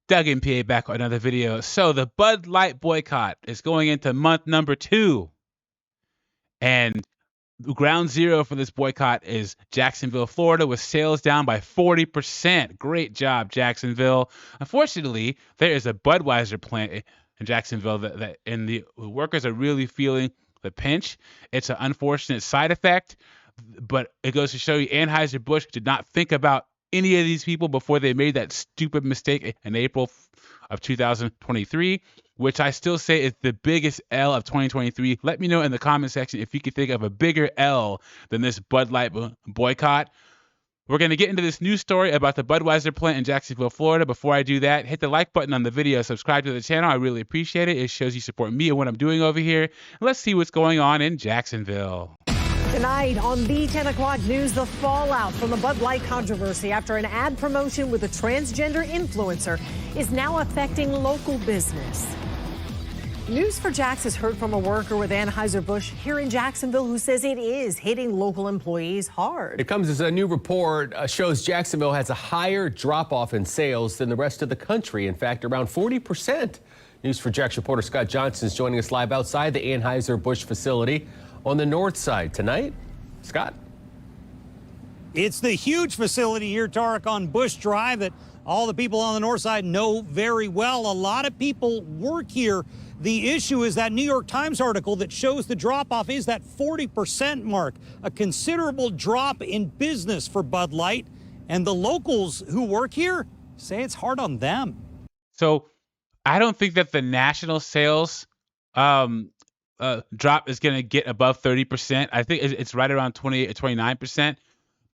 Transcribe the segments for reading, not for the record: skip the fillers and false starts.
Doug and PA back with another video. So the Bud Light boycott is going into month number 2. And ground zero for this boycott is Jacksonville, Florida, with sales down by 40%. Great job, Jacksonville. Unfortunately, there is a Budweiser plant in Jacksonville and the workers are really feeling the pinch. It's an unfortunate side effect, but it goes to show you Anheuser-Busch did not think about any of these people before they made that stupid mistake in April of 2023, which I still say is the biggest L of 2023. Let me know in the comment section if you could think of a bigger L than this Bud Light boycott. We're going to get into this news story about the Budweiser plant in Jacksonville, Florida. Before I do that, hit the like button on the video, subscribe to the channel. I really appreciate it. It shows you support me and what I'm doing over here. Let's see what's going on in Jacksonville. Tonight on the 10 o'clock news, the fallout from the Bud Light controversy after an ad promotion with a transgender influencer is now affecting local business. News for Jax has heard from a worker with Anheuser-Busch here in Jacksonville who says it is hitting local employees hard. It comes as a new report shows Jacksonville has a higher drop-off in sales than the rest of the country. In fact, around 40%. News for Jax reporter Scott Johnson is joining us live outside the Anheuser-Busch facility on the north side. Tonight, Scott. It's the huge facility here, Tarek, on Bush Drive that all the people on the north side know very well. A lot of people work here. The issue is that New York Times article that shows the drop-off is that 40% mark, a considerable drop in business for Bud Light. And the locals who work here say it's hard on them. So I don't think that the national sales drop is going to get above 30%. I think it's right around 28 or 29%,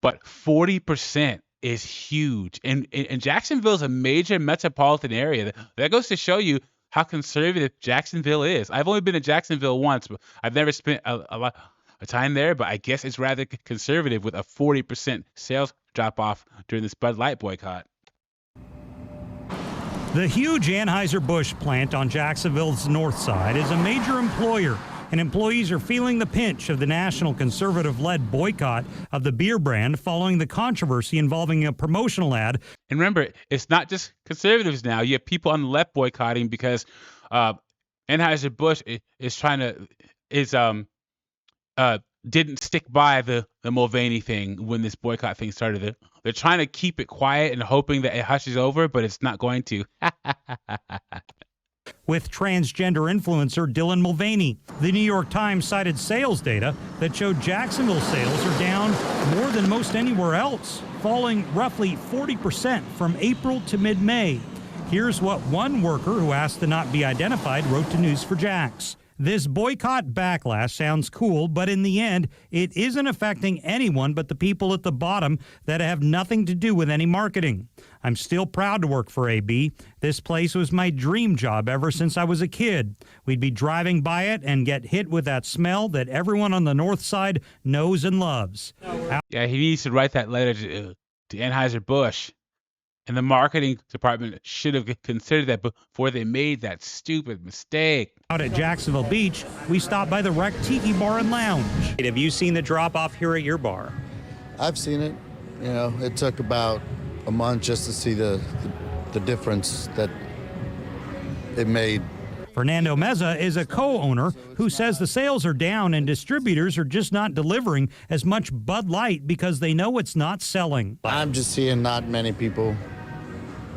but 40% is huge. And Jacksonville is a major metropolitan area. That goes to show you how conservative Jacksonville is. I've only been to Jacksonville once, but I've never spent a lot of time there, but I guess it's rather conservative with a 40% sales drop off during this Bud Light boycott. The huge Anheuser-Busch plant on Jacksonville's north side is a major employer, and employees are feeling the pinch of the national conservative-led boycott of the beer brand following the controversy involving a promotional ad. And remember, it's not just conservatives now. You have people on the left boycotting because Anheuser-Busch didn't stick by the Mulvaney thing when this boycott thing started. They're trying to keep it quiet and hoping that it hushes over, but it's not going to. With transgender influencer Dylan Mulvaney, the New York Times cited sales data that showed Jacksonville sales are down more than most anywhere else, falling roughly 40% from April to mid-May. Here's what one worker who asked to not be identified wrote to News for Jax. This boycott backlash sounds cool, but in the end, it isn't affecting anyone but the people at the bottom that have nothing to do with any marketing. I'm still proud to work for AB. This place was my dream job ever since I was a kid. We'd be driving by it and get hit with that smell that everyone on the north side knows and loves. Yeah, he needs to write that letter to Anheuser-Busch. And the marketing department should have considered that before they made that stupid mistake. Out at Jacksonville Beach, we stopped by the Wreck Tiki Bar and Lounge. Have you seen the drop-off here at your bar? I've seen it. You know, it took about a month just to see the difference that it made. Fernando Meza is a co-owner who says the sales are down and distributors are just not delivering as much Bud Light because they know it's not selling. I'm just seeing not many people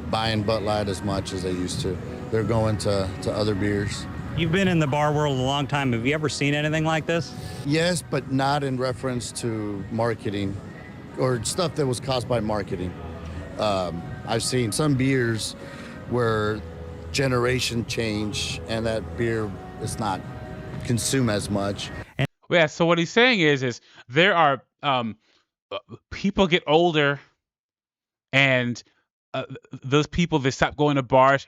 buying Bud Light as much as they used to. They're going to other beers. You've been in the bar world a long time. Have you ever seen anything like this? Yes, but not in reference to marketing or stuff that was caused by marketing. I've seen some beers where generation change and that beer is not consumed as much. Yeah, so what he's saying is there are people get older and those people, they stop going to bars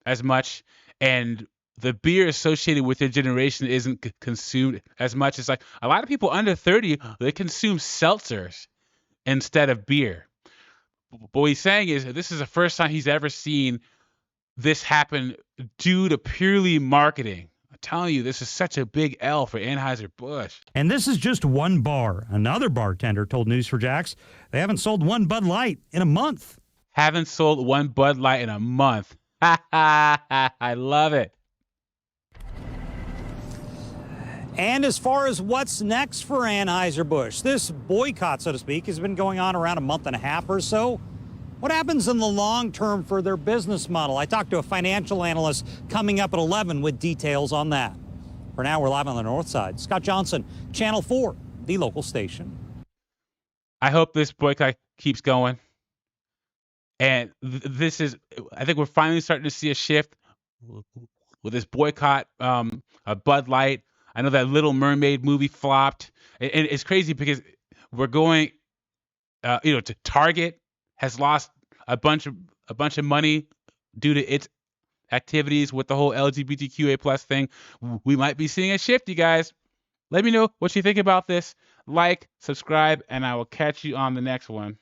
as much, and the beer associated with their generation isn't consumed as much. It's like a lot of people under 30, they consume seltzers instead of beer. But what he's saying is this is the first time he's ever seen this happen due to purely marketing. I'm telling you, this is such a big L for Anheuser-Busch. And this is just one bar. Another bartender told News4Jax they haven't sold one Bud Light in a month. Haven't sold one Bud Light in a month. I love it. And as far as what's next for Anheuser-Busch, this boycott, so to speak, has been going on around a month and a half or so. What happens in the long term for their business model? I talked to a financial analyst coming up at 11 with details on that. For now, we're live on the north side. Scott Johnson, Channel 4, the local station. I hope this boycott keeps going. And this is, I think we're finally starting to see a shift with this boycott of Bud Light. I know that Little Mermaid movie flopped. And it's crazy because we're going, to Target has lost a bunch of money due to its activities with the whole LGBTQA plus thing. We might be seeing a shift, you guys. Let me know what you think about this. Like, subscribe, and I will catch you on the next one.